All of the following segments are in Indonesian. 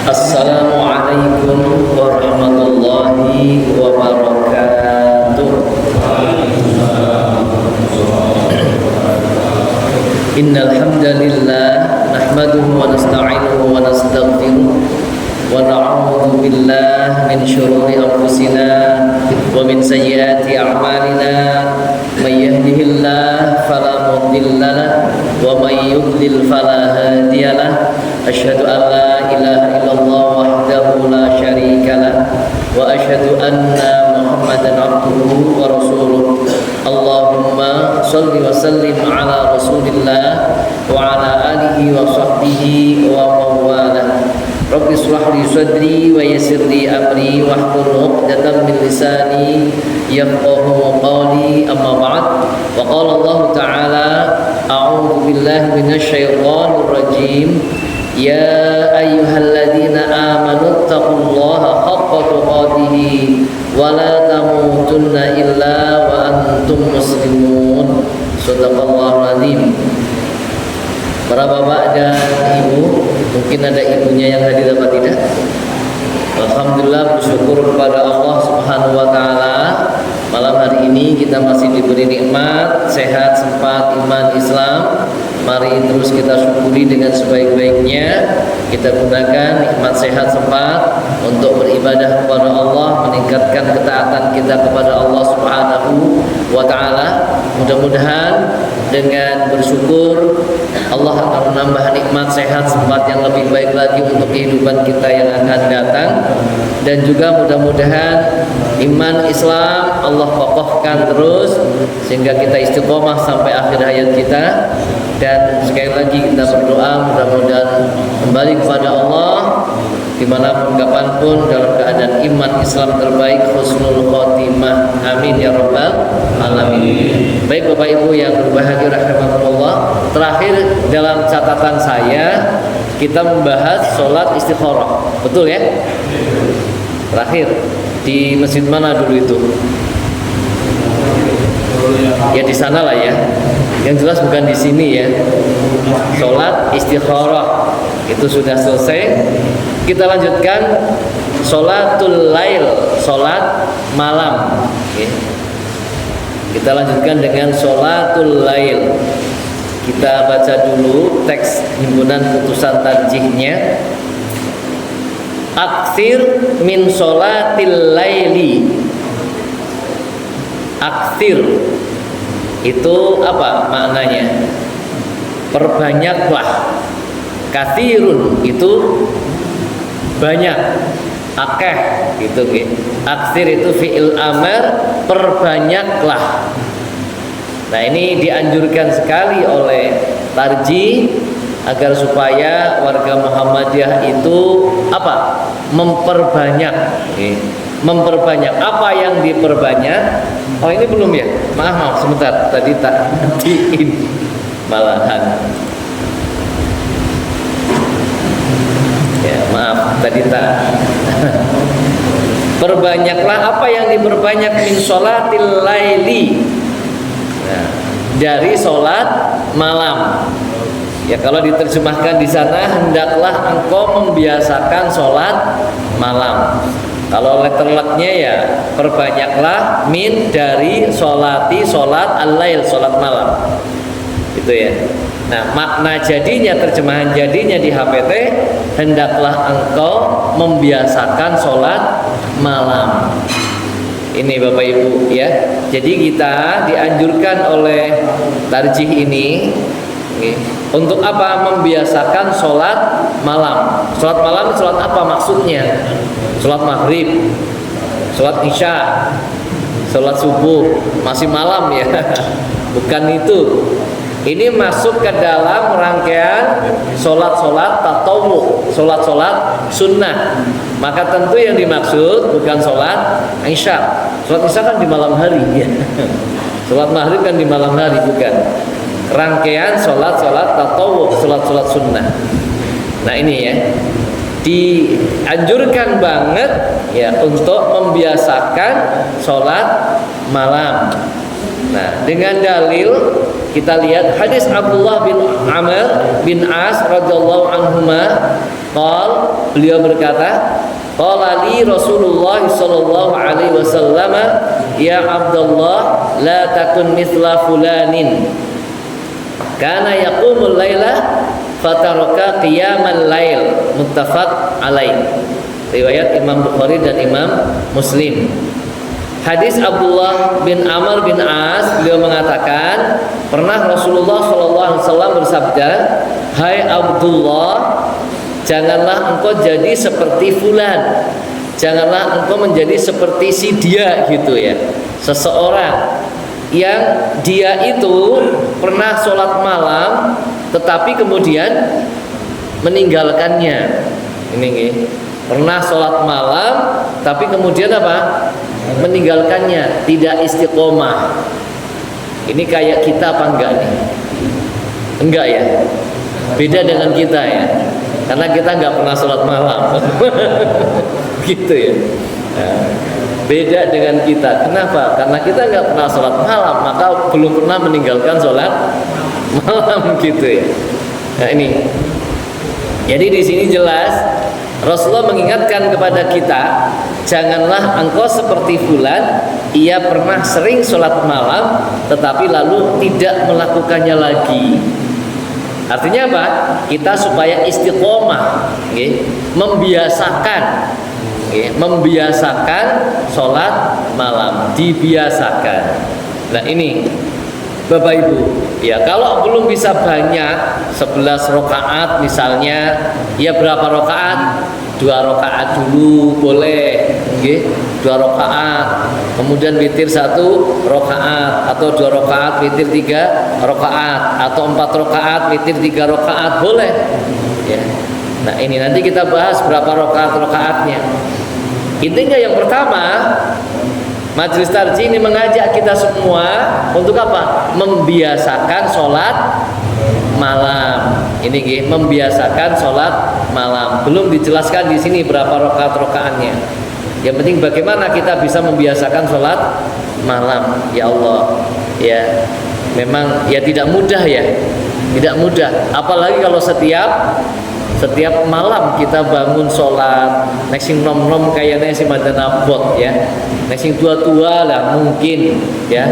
Assalamualaikum warahmatullahi wabarakatuh. Innal hamdalillah nahmaduhu wa nasta'inuhu wa nastaghfiruh wa na'udzu billahi min shururi anfusina wa min sayyiati a'malina. May yahdihillahu fala mudilla lahu wa may yudlil fala hadiya lahu. Asyhadu an la ilaha illallah wahdahu la syarika lahu wa asyhadu anna Muhammadan abduhu wa rasuluh. Allahumma shalli wa sallim ala Rasulillah wa ala alihi wa sahbihi wa mawalah. Rabbi shrah li sadri wa yassir li amri wahlul 'uqdatam min lisani yafqahu qawli. Amma ba'd. Wa qala Allah ta'ala a'udzu billahi minasy syaithanir rajim. Ya ayyuhalladzina amanu taqullaha haqqa tuqatih wa la tamutunna illa wa antum muslimun. Shadaqallahul azim. Para bapak dan ibu, mungkin ada ibunya yang hadir atau tidak? Alhamdulillah, bersyukur kepada Allah Subhanahu wa taala. Malam hari ini kita masih diberi nikmat, sehat, sempat, iman, Islam. Mari terus kita syukuri dengan sebaik-baiknya. Kita gunakan nikmat sehat sempat untuk beribadah kepada Allah, meningkatkan ketaatan kita kepada Allah Subhanahu wa taala. Mudah-mudahan dengan bersyukur Allah akan menambah nikmat sehat sempat yang lebih baik lagi untuk kehidupan kita yang akan datang. Dan juga mudah-mudahan iman Islam Allah kokohkan terus sehingga kita istiqomah sampai akhir hayat kita. Dan sekali lagi kita berdoa mudah-mudahan kembali kepada Allah dimanapun kapanpun dalam keadaan iman Islam terbaik, husnul khotimah. Amin ya rabbal alamin. Baik Bapak Ibu yang berbahagia rahimakumullah, terakhir dalam catatan saya kita membahas sholat istikharah. Betul ya? Terakhir di masjid mana dulu itu? Ya di sana lah ya. Yang jelas bukan di sini ya. Sholat istikharah itu sudah selesai. Kita lanjutkan sholatul lail, sholat malam. Oke. Kita lanjutkan dengan sholatul lail. Kita baca dulu teks himpunan putusan tarjihnya. Aktsir min sholatil laili. Aktsir itu apa maknanya? Perbanyaklah. Katsirun itu banyak, akeh gitu gitu. Aktsir itu fi'il amr, perbanyaklah. Nah, ini dianjurkan sekali oleh tarjih agar supaya warga Muhammadiyah itu apa? Memperbanyak. Memperbanyak. Apa yang diperbanyak? Oh, ini belum ya? Maaf sebentar. Tadi tak diin malahan. Ya, maaf, tadi tak. Perbanyaklah apa yang diperbanyak min sholatil laili. Nah, dari sholat malam. Ya, kalau diterjemahkan di sana, hendaklah engkau membiasakan sholat malam. Kalau letterleknya ya perbanyaklah min dari sholati sholat al-lail, sholat malam. Itu ya. Nah, makna jadinya, terjemahan jadinya di HPT, hendaklah engkau membiasakan sholat malam. Ini Bapak Ibu ya. Jadi kita dianjurkan oleh tarjih ini untuk apa? Membiasakan sholat malam. Sholat malam, sholat apa maksudnya? Sholat maghrib, sholat isya, sholat subuh, masih malam ya. Bukan itu. Ini masuk ke dalam rangkaian sholat-sholat tatawwu, sholat-sholat sunnah. Maka tentu yang dimaksud bukan sholat isya. Sholat isya kan di malam hari ya. Sholat maghrib kan di malam hari, bukan. Rangkaian sholat-sholat tatawwu, sholat-sholat sunnah. Nah ini ya, dianjurkan banget ya untuk membiasakan sholat malam. Nah, dengan dalil kita lihat hadis Abdullah bin Amr bin As radhiyallahu anhuma, beliau berkata, qala li Rasulullah sallallahu alaihi wasallam, ya Abdullah, la takun mithla fulanin kana yaqumul laila fataraka qiyamal lail, muttafaq alaih. Riwayat Imam Bukhari dan Imam Muslim. Hadis Abdullah bin Amr bin As, beliau mengatakan, pernah Rasulullah SAW bersabda, hai Abdullah, janganlah engkau jadi seperti fulan, janganlah engkau menjadi seperti si dia, gitu ya. Seseorang yang dia itu pernah sholat malam tetapi kemudian meninggalkannya. Ini nih, pernah sholat malam tapi kemudian apa? Meninggalkannya, tidak istiqomah. Ini kayak kita apa enggak nih? Enggak ya? Beda dengan kita ya, karena kita enggak pernah sholat malam. Gitu ya. Beda dengan kita. Kenapa? Karena kita enggak pernah sholat malam, maka belum pernah meninggalkan sholat malam, gitu ya. Nah ini, jadi di sini jelas Rasulullah mengingatkan kepada kita, janganlah engkau seperti fulan, ia pernah sering sholat malam tetapi lalu tidak melakukannya lagi. Artinya apa? Kita supaya istiqomah, membiasakan, membiasakan sholat malam, dibiasakan. Nah ini Bapak Ibu, ya kalau belum bisa banyak 11 rakaat misalnya, ya berapa rakaat? 2 rakaat dulu boleh, 2 rakaat. Kemudian witir 1 rakaat, atau 2 rakaat witir 3 rakaat, atau 4 rakaat witir 3 rakaat boleh. Ya. Nah ini nanti kita bahas berapa rakaatnya. Intinya yang pertama, Majelis Tarjih ini mengajak kita semua untuk apa? Membiasakan sholat malam. Ini membiasakan sholat malam. Belum dijelaskan di sini berapa rokaatnya. Yang penting bagaimana kita bisa membiasakan sholat malam. Ya Allah, ya memang ya tidak mudah ya, tidak mudah. Apalagi kalau setiap malam kita bangun sholat, nexing nom kayaknya si madana bot ya, nexing tua lah mungkin ya,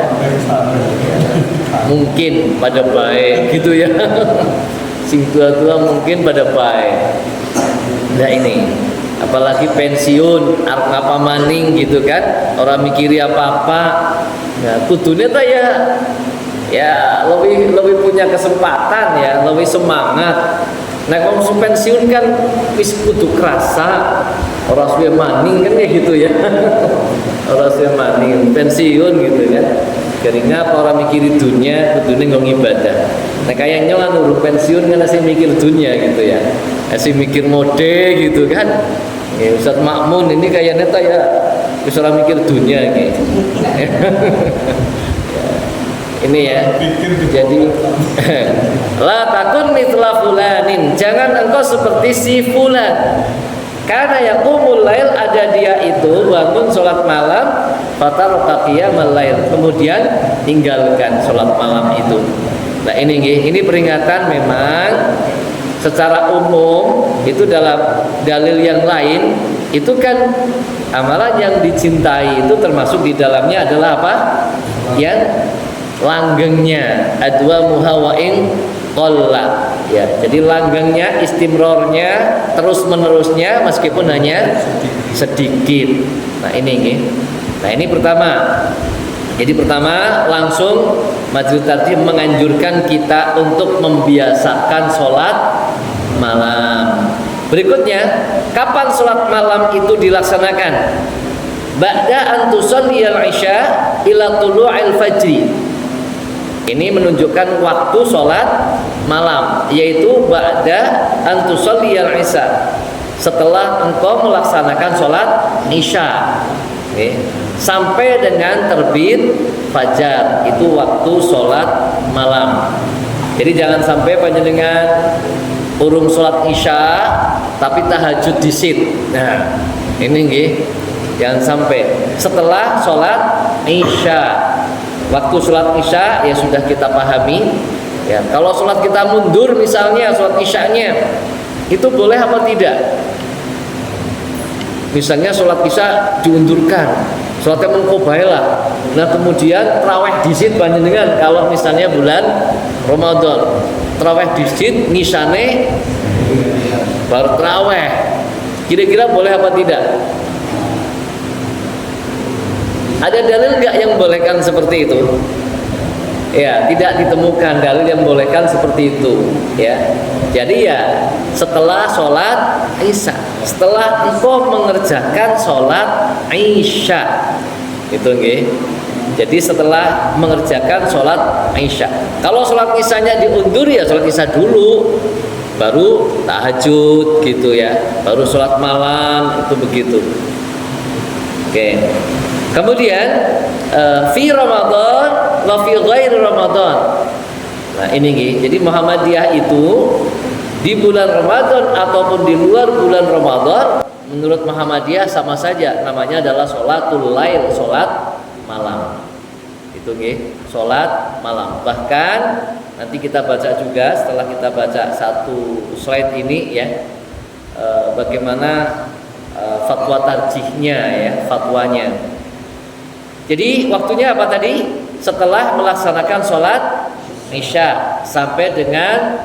mungkin pada baik gitu ya, sing tua mungkin pada baik. Nah ini, apalagi pensiun, apa maning gitu kan, orang mikiri apa-apa, nah kudunya tuh ya lebih punya kesempatan ya, lebih semangat. Nah kalau pensiun kan wis kudu kerasa, orang sudah maning kan kayak gitu ya. Orang sudah maning pensiun gitu kan. Karena orang mikir dunia, kudunya ngomong ibadah. Nah kayaknya lah nurut pensiun kan masih mikir dunia gitu ya, masih mikir mode gitu kan. Ya Ustaz Makmun ini kayaknya tuh ya bisa orang mikir dunia gitu. Ini ya, jadi la takun mithla fulanin, jangan engkau seperti si fulan, karena yaqumul lail, ada dia itu bangun sholat malam, fataraka qiyamal lail, kemudian tinggalkan sholat malam itu. Nah ini peringatan memang secara umum itu dalam dalil yang lain itu kan amalan yang dicintai itu termasuk di dalamnya adalah apa? Yang langgengnya adwa muhawain qalla ya, jadi langgengnya, istimrornya, terus menerusnya meskipun hanya sedikit. Nah ini pertama. Jadi pertama langsung Majelis Tarjih menganjurkan kita untuk membiasakan sholat malam. Berikutnya, kapan sholat malam itu dilaksanakan? Ba'da an tusalliyal isya ila tulu'il fajri. Ini menunjukkan waktu sholat malam, yaitu ba'da an tusalliyal isya, setelah engkau melaksanakan sholat isya, sampai dengan terbit fajar, itu waktu sholat malam. Jadi jangan sampai panjenengan urung sholat isya tapi tahajud disit. Nah ini jangan sampai setelah sholat isya. Waktu sholat isya ya sudah kita pahami. Ya, kalau sholat kita mundur misalnya sholat isyanya, itu boleh apa tidak? Misalnya sholat isya diundurkan, sholatnya mengkobailah. Nah kemudian terawih disit panjenengan kalau misalnya bulan Ramadan, terawih disit nisane baru terawih. Kira-kira boleh apa tidak? Ada dalil nggak yang membolehkan seperti itu? Ya, tidak ditemukan dalil yang membolehkan seperti itu. Ya, jadi ya setelah sholat isya, setelah engkau mengerjakan sholat isya, itu nggih. Jadi setelah mengerjakan sholat isya, kalau sholat isyanya diundur ya sholat isya dulu, baru tahajud gitu ya, baru sholat malam itu begitu. Oke. Kemudian fi Ramadan wa fi ghairi Ramadan. Nah ini nih, jadi Muhammadiyah itu di bulan Ramadan ataupun di luar bulan Ramadan, menurut Muhammadiyah sama saja, namanya adalah sholatul lail, sholat malam. Itu nih, sholat malam. Bahkan nanti kita baca juga setelah kita baca satu slide ini ya, bagaimana fatwa tarjihnya ya, fatwanya. Jadi waktunya apa tadi? Setelah melaksanakan sholat isya sampai dengan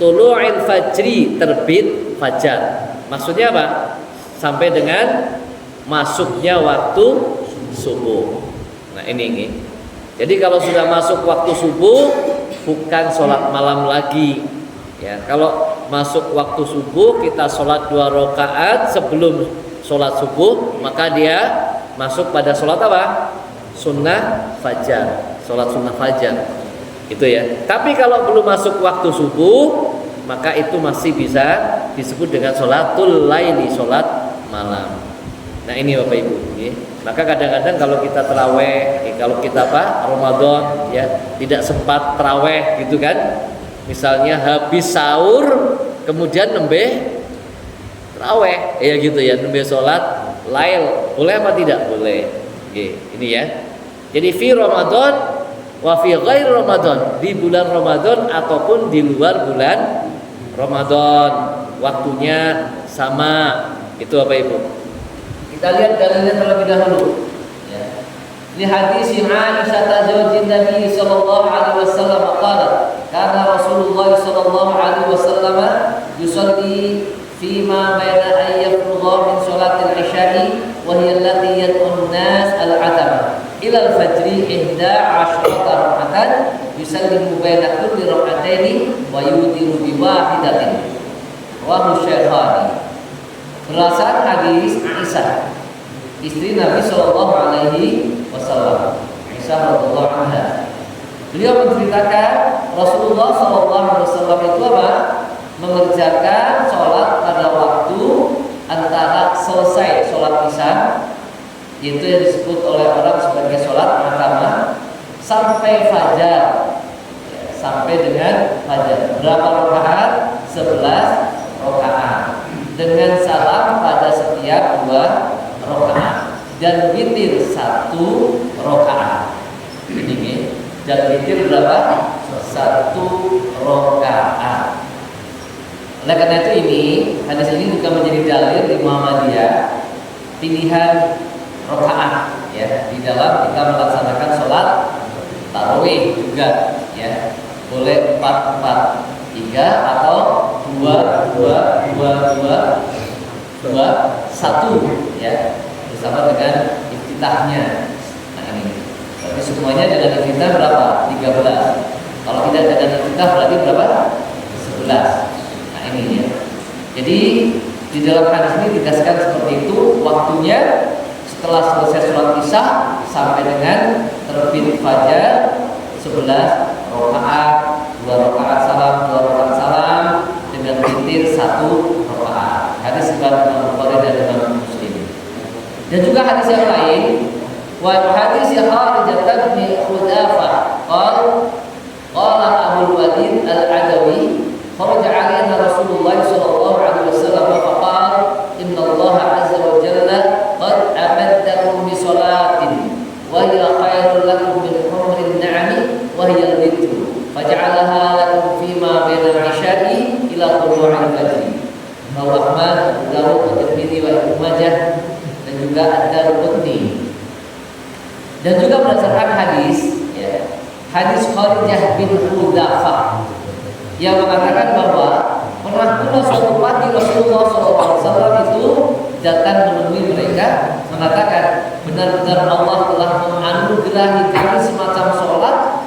tulu'il fajri, terbit fajar. Maksudnya apa? Sampai dengan masuknya waktu subuh. Nah ini. Jadi kalau sudah masuk waktu subuh bukan sholat malam lagi. Ya, kalau masuk waktu subuh kita sholat 2 rakaat sebelum sholat subuh, maka dia masuk pada sholat apa? Sunnah fajar, sholat sunnah fajar. Itu ya. Tapi kalau belum masuk waktu subuh, maka itu masih bisa disebut dengan sholatul laili, sholat malam. Nah ini Bapak Ibu. Ya. Maka kadang-kadang kalau kita terawih, kalau kita apa? Ramadan, ya tidak sempat terawih gitu kan? Misalnya habis sahur, kemudian nembe terawih, ya gitu ya, nembe sholat lail, boleh apa tidak? Boleh. Oke, ini ya. Jadi fi Ramadan wa fi ghairi Ramadan, di bulan Ramadan ataupun di luar bulan Ramadan, waktunya sama. Itu apa Ibu? Kita lihat dalilnya terlebih dahulu. Ya. Ini hadis Aisyah zaujin Nabi sallallahu alaihi wasallam qala, kana Rasulullah sallallahu alaihi wasallam yusalli fima baina ayyafrudha min sholatil isya'i wa hiya allati yad'un nas al-'atama ila al-fajri 11 rak'atan yusallimu baina kulli rak'ataini wa yutiru bi wahidatin. Rawahu Syaikhani. Berdasarkan hadis Aisyah, istri Nabi sallallahu alaihi wasallam, Aisyah radhiyallahu anha. Beliau menceritakan Rasulullah sallallahu alaihi wasallam itu apa? Mengerjakan sholat pada waktu antara selesai sholat isya, itu yang disebut oleh orang sebagai sholat pertama, sampai fajar, ya, sampai dengan fajar. Berapa rakaat? 11 rakaat dengan salam pada setiap 2 rakaat dan witir 1 rakaat. Ini dan witir berapa? 1 rakaat. Oleh karena itu hadis ini juga menjadi dalil di Muhammadiyah pilihan rakaat ya di dalam kita melaksanakan sholat tarawih juga ya, boleh 4-4-3 atau 2-2-2-2-2-1 ya, bersama dengan iftitahnya. Nah ini berarti semuanya dengan iftitah berapa? 13. Kalau tidak dengan iftitah berarti berapa? 11. Ini ya. Jadi di dalam hadis ini ditegaskan seperti itu, waktunya setelah selesai sholat isya sampai dengan terbit fajar 11 rakaat, 2 rakaat salam, 2 rakaat salam dengan witir 1 rakaat. Hadis riwayat Imam Bukhari dan Imam Muslim. Dan juga hadis yang lain, wa hadis Kharijah bin Khudzafah qala Abu Walid al-Adawi kharaja alaina Rasulullah sallallahu alaihi wasallam faqala inna Allah azza wa jalla qad amaddakum bi salatin wa hiya khairul lakum min Dan juga berdasarkan hadis, ya, hadis Kharijah bin Hudzafah yang mengatakan bahwa pernah pula suatu pagi Rasulullah SAW itu datang menemui mereka, mengatakan benar-benar Allah telah menganugerahi kami semacam sholat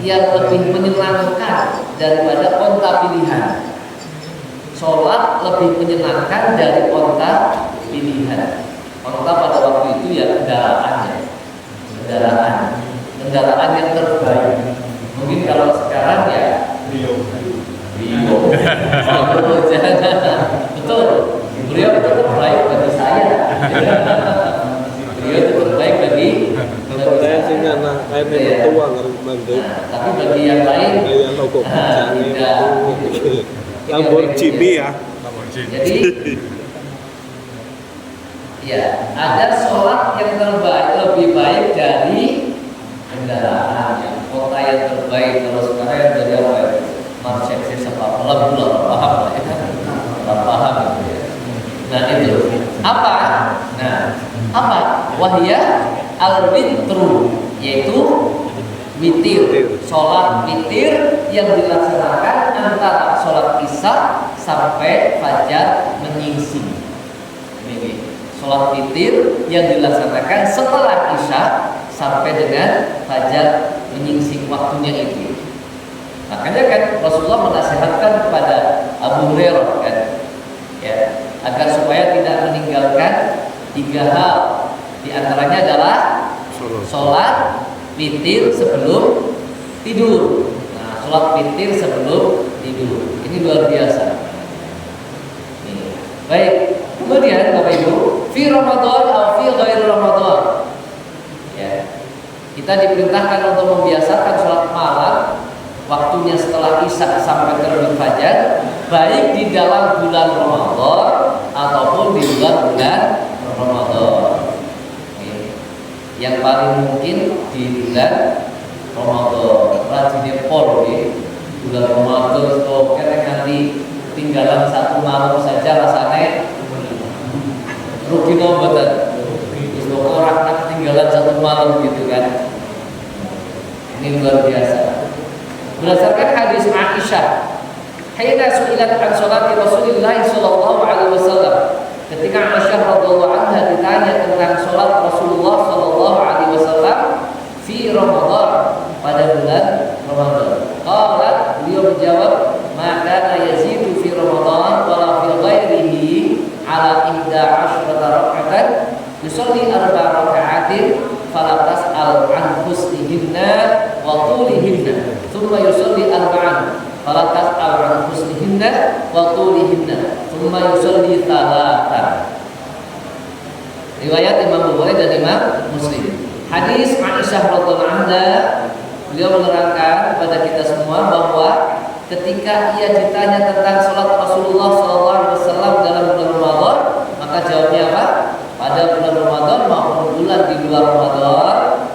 yang lebih menyenangkan daripada onta pilihan. Sholat lebih menyenangkan dari onta pilihan. Onta pada waktu itu ya kendaraan yang terbaik. Mungkin kalau sekarang ya Rio. Betul. Beliau itu terbaik bagi saya. Beliau itu terbaik bagi saya sih karena kayak tua tapi bagi yang lain tidak. Lamborghini ya. Jadi ya ada sholat yang terbaik lebih baik dari kendaraan yang kota yang terbaik. Kalau sekarang dari apa ya? Mercedes apa paham lah ya kan? Paham gitu ya. Nah itu apa? Nah apa? Wahya al-witru, yaitu witir, sholat witir yang dilaksanakan antara sholat isya sampai fajar menyingsing. Ini sholat witir yang dilaksanakan setelah isya sampai dengan fajar menyingsing waktunya itu. Makanya kan Rasulullah menasihatkan kepada Abu Hurairah kan, ya, agar supaya tidak meninggalkan 3 hal. Di antaranya adalah sholat witir sebelum tidur. Nah, sholat witir sebelum tidur ini luar biasa. Ini. Baik. Kemudian Bapak Ibu, fi Ramadan atau fi ghairi Ramadan, ya, kita diperintahkan untuk membiasakan sholat malam. Waktunya setelah isya sampai terbit fajar, baik di dalam bulan Ramadan ataupun di luar bulan Ramadan. Yang paling mungkin di bulan Ramadan. Rajin pol di bulan Ramadan itu kira nanti tinggalan 1 malam saja rasanya rugi nombatan. Terus orang tinggalan 1 malam gitu kan. Ini luar biasa. Berdasarkan hadis Aisyah, hina su'ilat an sholati Rasulillah sallallahu alaihi wasallam, ketika Aisyah radhiyallahu anha ditanya tentang sholat Rasulullah sallallahu alaihi wasallam fi Ramadan, pada bulan Ramadan. Qalat, beliau menjawab, maka yazidu fi Ramadan wala fi ghairihi ala 11 raka'atan yusalli 4 raka'atin fala tas'al an husnihinna wa tulihinna thumma yusalli 4 fala tas'al an husnihinna wa tulihinna thumma yusalli 3. Riwayat Imam Bukhari dan Imam Muslim. Hadis Aisyah radhiyallahu anha, beliau menerangkan kepada kita semua bahwa ketika ia ditanya tentang salat Rasulullah SAW dalam bulan Ramadan, maka jawabnya apa? Pada bulan Ramadan maupun bulan di luar Ramadan,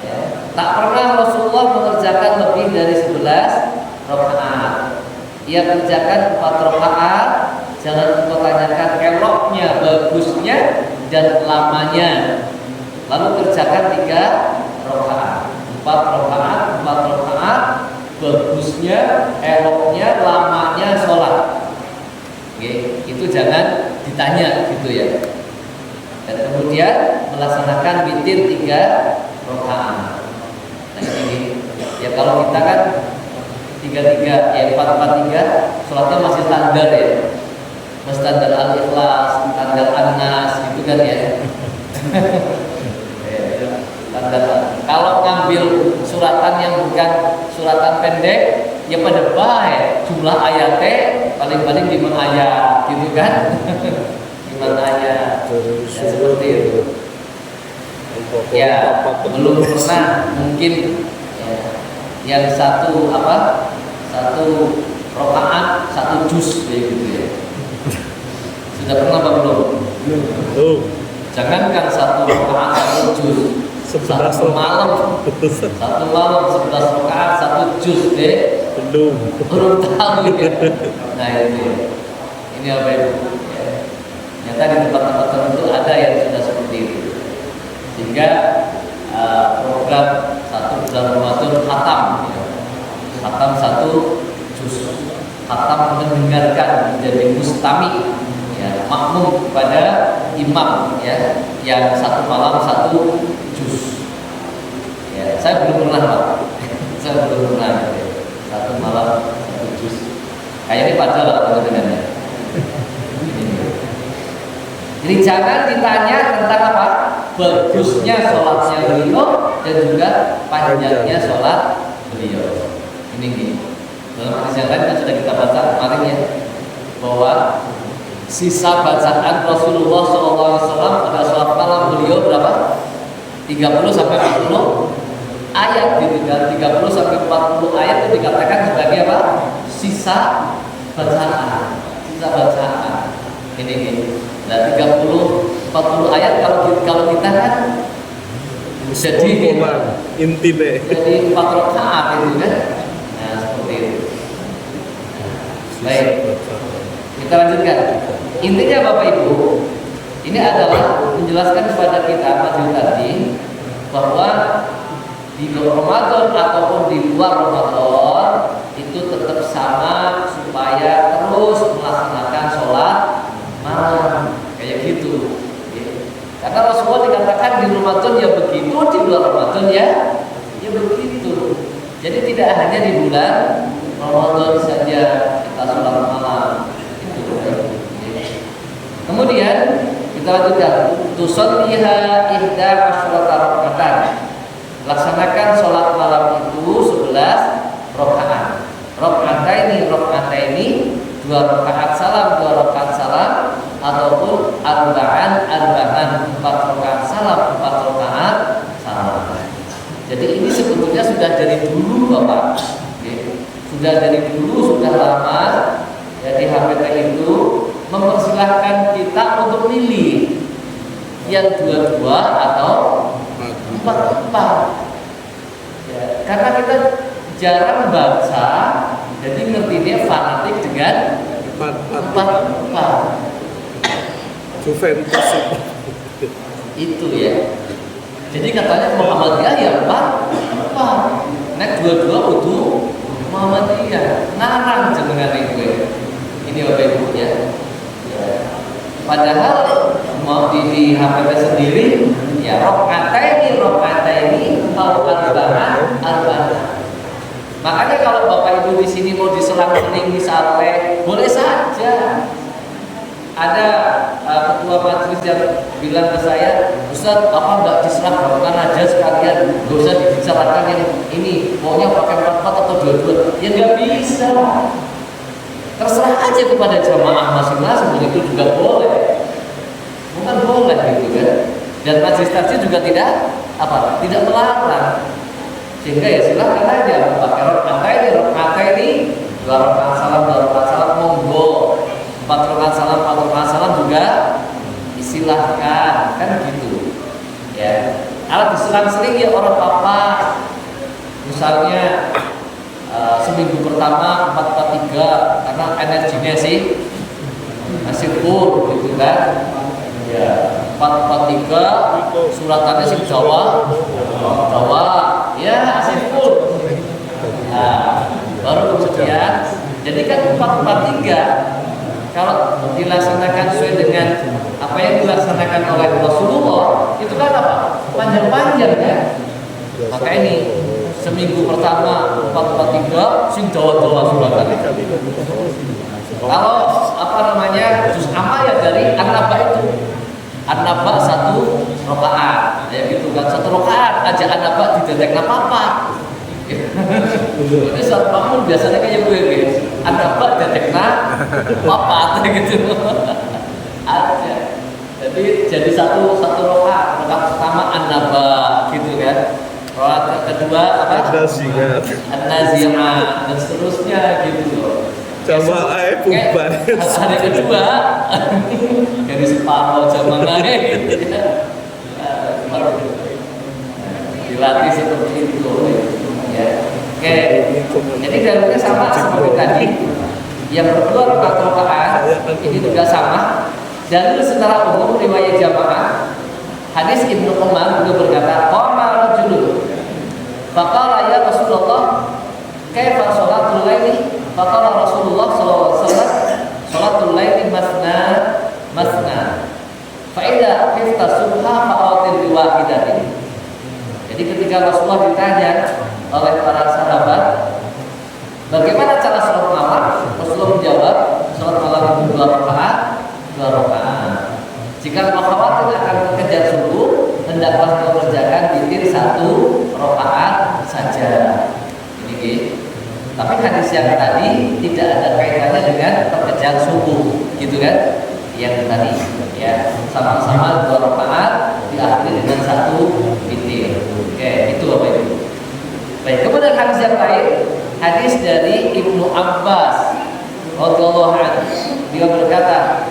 ya, tak pernah Rasulullah mengerjakan lebih dari 11 rakaat. Ia kerjakan 4 rakaat. Jangan engkau tanyakan eloknya, bagusnya, dan lamanya. Lalu kerjakan 3 rakaat, 4 rakaat, bagusnya, eloknya, lamanya sholat. Oke, itu jangan ditanya gitu ya. Dan kemudian melaksanakan witir 3 rakaat. Nah ini ya, kalau kita kan 3-3 ya 4-4-3 sholatnya masih standar ya, standar al-ikhlas, standar an-nas gitu kan ya. Standar. Kalau ngambil suratan yang bukan suratan pendek ya pada baik jumlah ayatnya paling-paling 5 ayat gitu kan. 5 ayat ya, seperti itu. Ya belum pernah mungkin ya, yang satu rakaat 1 juz gitu ya. Sudah pernah apa belum? Belum. Jangankan 1 rakaat 1 juz, 1 malam 11 rakaat 1 juz deh. Belum tahu ya. Nah itu ini apa itu? Ya. Nyata di tempat-tempat tertentu ada yang sudah seperti itu. Sehingga menjadi mustami, ya, makmum kepada imam, ya, yang satu malam satu juz. Ya, saya belum pernah Pak. Saya belum pernah. Ya. Satu malam satu juz. Kayaknya padahal lah dengannya. Jadi jangan ditanya tentang apa bagusnya sholatnya beliau dan juga panjangnya sholat beliau. Ini nih. Dalam hadis yang lain kan sudah kita baca kemarin ya, bahwa sisa bacaan Rasulullah SAW pada sholat malam beliau berapa? 30 sampai 40 ayat gitu, dan 30 sampai 40 ayat itu dikatakan sebagai apa? Sisa bacaan. Sisa bacaan. Ini nih. Nah 30 40 ayat kalau kita kan jadi inti deh. Jadi 4 rakaat itu kan. Nah, seperti itu. Baik. Kita lanjutkan. Intinya Bapak Ibu, ini adalah menjelaskan kepada kita majelis tadi bahwa di Ramadan ataupun di luar Ramadan itu tetap sama supaya terus melaksanakan sholat malam kayak gitu. Karena Rasulullah dikatakan di Ramadan ya begitu, di luar Ramadan ya begitu. Jadi tidak hanya di bulan Ramadan saja kita sholat malam. Kemudian kita lanjutkan. Tusalliha ihda asyrata raka'atan. Laksanakan sholat malam itu 11 rakaat. Rakaataini 2 rakaat salam, 2 rakaat salam, ataupun arba'an 4 rakaat salam, 4 rakaat salam. Jadi ini sebetulnya sudah dari dulu Bapak. Sudah dari dulu, sudah lama. Jadi HPT itu mempersilahkan kita untuk milih yang 2 atau 4. Ya, karena kita jarang baca, jadi ngertinya fanatik dengan 4. Juventus itu ya. Jadi katanya Muhammadiyah ya 4. Nek 22 kudu Muhammadiyah. Narang jenengan itu. Ini Bapak Ibu ya. Padahal mau di HPP sendiri ya rakaat ini atau arba'an. Makanya kalau Bapak Ibu di sini mau diselang-seling misalnya boleh saja. Ada ketua majelis yang bilang ke saya, Ustaz, apa enggak diserahkan aja sekalian, enggak usah dibicarakan ini maunya pakai 4 atau 22. Ya enggak bisa. Terserah aja kepada jamaah masing-masing, itu juga boleh. Bukan boleh gitu kan. Dan majelis takjil juga tidak melarang. Sehingga ya silakan aja pakai rakaat ini 2 rakaat salam, 2 rakaat salam monggo. 4 rakaat salam, 4 rakaat salam juga disilahkan, kan gitu. Ya. Kalau diselang-seling ya orang apa? Misalnya seminggu pertama 4-4-3 karena energinya sih masih full gitu kan. Ya, 4-4-3 suratannya sih Jawa. Ya, masih full. Nah, baru kemudian jadi kan 4-4-3 kalau dilaksanakan sesuai dengan apa yang dilaksanakan oleh Rasulullah itu kan apa? Panjang-panjang ya. Maka ini seminggu pertama 4-4-3 sing Jawa suratan. Kalau apa namanya juz amma ya dari An-Naba itu. An-Naba 1 rakaat. Ya gitu kan 1 rakaat aja An-Naba didetek apa-apa. Ini saat makmum biasanya kayak gue guys. An-Naba detekna apa gitu. Aja. Jadi satu rakaat pertama An-Naba gitu kan. Rakaat kedua apa? An-Nazi'at dan seterusnya gitu loh. Jamaah bubar. Hari kedua dari separuh jamaah gitu ya. Dilatih seperti itu ya. Oke. Jadi dalilnya sama seperti tadi. Yang kedua rakaat ini juga sama. Dalil secara umum riwayat jamaah. Hadis Ibnu Umar juga berkata, "Qama rajulun faqala ya Rasulullah, kaifa sholatul laili?" Faqala Rasulullah sallallahu alaihi wasallam, "Sholatul solaita subha fa'atir biwahidatin. Jadi ketika Rasulullah ditanya oleh para sahabat, bagaimana cara sholat malam? Rasulullah menjawab, sholat malam itu 2 rakaat, 2 rakaat. Jika kau khawatir akan mengejar subuh, hendaklah kau kerjakan witir 1 rakaat saja. Ini gitu. Tapi hadis yang tadi tidak ada kaitannya dengan mengejar subuh, gitu kan? Yang tadi, ya, sama-sama 2 rakaat diakhiri dengan 1 witir. Oke, itu Bapak Ibu. Baik, kemudian hadis yang lain, hadis dari Ibnu Abbas radhiyallahu anhu. Dia berkata,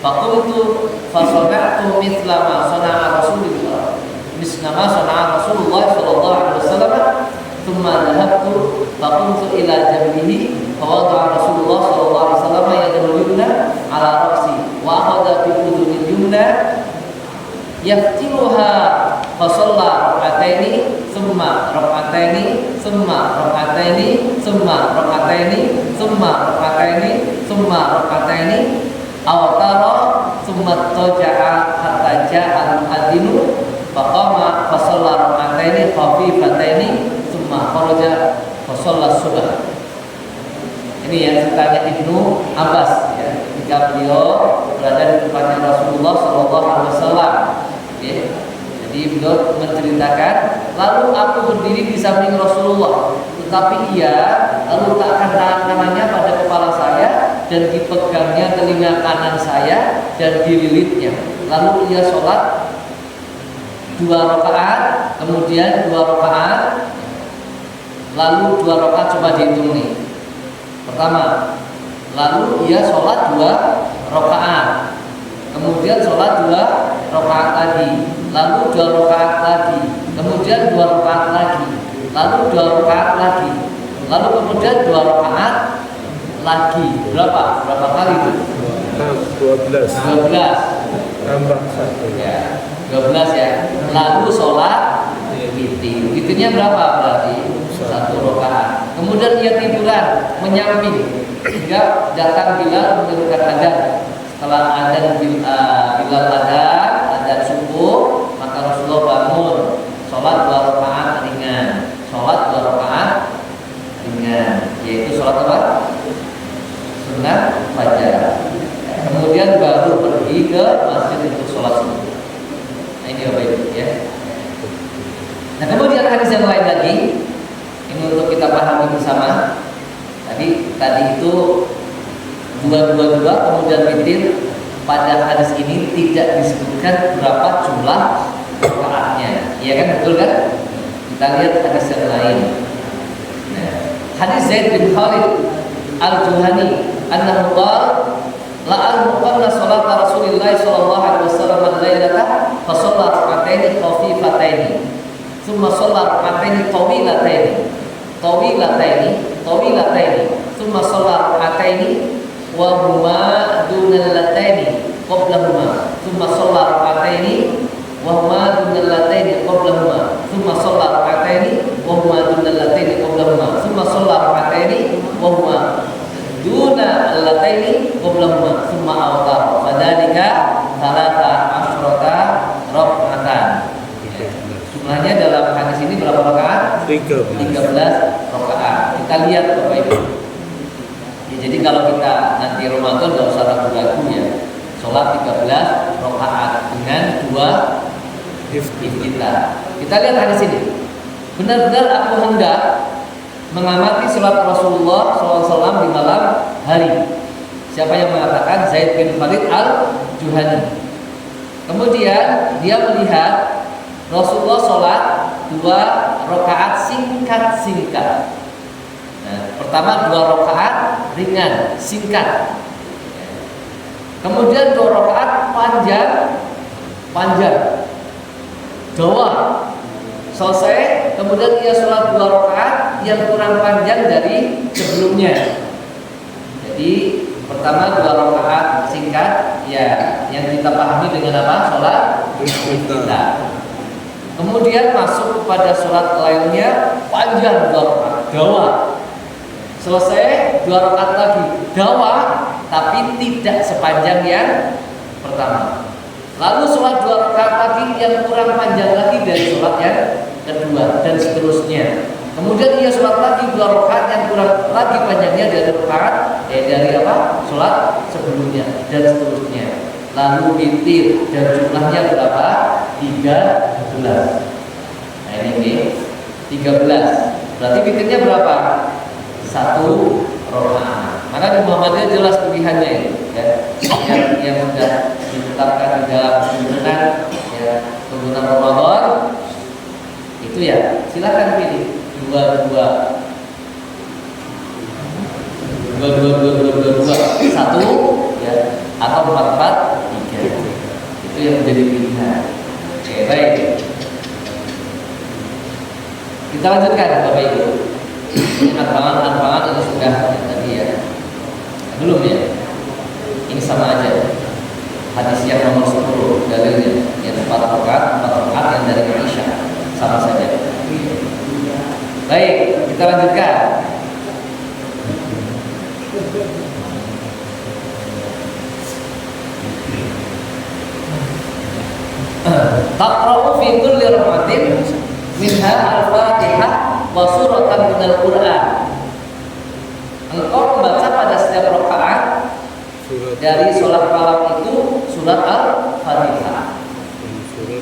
"Faqultu fasana'tu mithla ma sana'a Rasulullah." Misnama sana'a Rasulullah sallallahu alaihi wasallam. Thumma dhahabtu faqumtu ila jambihi fa wada'a Rasulullah sallallahu alaihi wasallam yadahu yumna ala ra'si wa akhadha bi udhunil yumna yaftimuha fa shalla rak'ataini thumma rak'ataini thumma rak'ataini thumma rak'ataini thumma rak'ataini thumma rak'ataini aw tara thumma taja'a hatta ja'a al-adinu faqama fa shalla rak'ataini khafifataini thumma kharaja fa shalla subh. Ini yang ceritanya Ibnu Abbas, ya, ketika beliau berada di tempatnya Rasulullah sallallahu alaihi wasallam, ya. Jadi beliau menceritakan, lalu aku berdiri di samping Rasulullah, tetapi ia lalu letakkan tangan kanannya pada kepala saya dan dipegangnya telinga kanan saya dan dililitnya. Lalu ia sholat 2 rakaat, kemudian 2 rakaat, lalu 2 rakaat, coba dihitung nih. Pertama, lalu ia sholat 2 rakaat, kemudian sholat 2 rakaat lagi, lalu 2 rakaat lagi, kemudian 2 rakaat lagi, lalu 2 rakaat lagi, lalu kemudian 2 rakaat lagi. Berapa kali itu? 12. Tambah 1. Ya, 12 ya. Lalu sholat witir. Witirnya berapa berarti? 1 rakaat. Kemudian ia tiduran menyamping hingga datang Bilal menyerukan adzan. Setelah adzan Bilal adzan subuh, maka Rasulullah bangun, sholat 2 rakaat ringan, sholat 2 rakaat ringan, yaitu sholat apa? Sunat fajar. Kemudian baru pergi ke masjid untuk sholat subuh. Nah, ini Bapak Ibu, ya. Nah, kemudian hadis yang lain lagi, ini untuk kita pahami bersama. Tadi itu 222, kemudian witir. Pada hadis ini tidak disebutkan berapa jumlah rakaatnya, iya kan, betul kan? Kita lihat hadis yang lain. Nah, hadis Zaid bin Khalid al-Juhani annahu qala la'al-muqanna salat Rasulillah sallallahu alaihi wasallam al-lailata fa shalla rak'ataini khafifataini thumma shalla rak'ataini tawilataini thumma shalla rak'ataini wa huma dunallataini qablahuma thumma shalla rak'ataini wa huma dunallataini qablahuma thumma shalla rak'ataini wa huma dunallataini qablahuma thumma shalla rak'ataini wa huma duna allataini qablahuma thumma awtar fadzalika salata asyrata rak'atan. Jumlahnya dalam hadis ini berapa rakaat? 13 rakaat. Kita lihat Bapak Ibu. Ya, jadi kalau kita nanti Ramadan enggak usah ragu-ragu ya. Salat 13 rakaat dengan 2 iftitar. Kita lihat hadis ini. Benar-benar aku hendak mengamati salat Rasulullah SAW di malam hari. Siapa yang mengatakan? Zaid bin Khalid al-Juhani. Kemudian dia melihat Rasulullah sholat 2 rakaat singkat-singkat. Nah, pertama 2 rakaat ringan, singkat. Kemudian 2 rakaat panjang, dawa. Selesai, kemudian ia sholat 2 rakaat yang kurang panjang dari sebelumnya. Jadi pertama 2 rakaat singkat, ya, yang kita pahami dengan apa? Sholat kita. Kemudian masuk kepada sholat lainnya panjang 2 rakaat, dawa. Selesai 2 rakaat lagi, dawa, tapi tidak sepanjang yang pertama. Lalu sholat 2 rakaat lagi yang kurang panjang lagi dari sholat yang kedua dan seterusnya. Kemudian ia sholat lagi 2 rakaat yang kurang lagi panjangnya dari rakaat dari sholat sebelumnya dan seterusnya. Lalu witir dan jumlahnya berapa? 13. Nah ini 13. Berarti witirnya berapa? 1 rakaat. Maka di Muhammadiyah jelas pilihannya ya. Yang sudah ditetapkan di dalam tuntunan ya, tuntunan Ramadan itu ya silakan pilih 22 1 ya atau 4 3 itu yang menjadi pilihan. Oke, baik. Kita lanjutkan Bapak Ibu. Ini anpangan itu sudah tadi ya. Belum ya? Ini sama aja. Hadis yang nomor 10 dalilnya yang 4 rakaat yang dari Aisyah sama saja. Baik, kita lanjutkan. Taqra'u fi kulli rak'atin minha al-Fatihah wa suratan minal Qur'an. Engkau membaca pada setiap rakaat dari sholat malam itu surat Al-Fatihah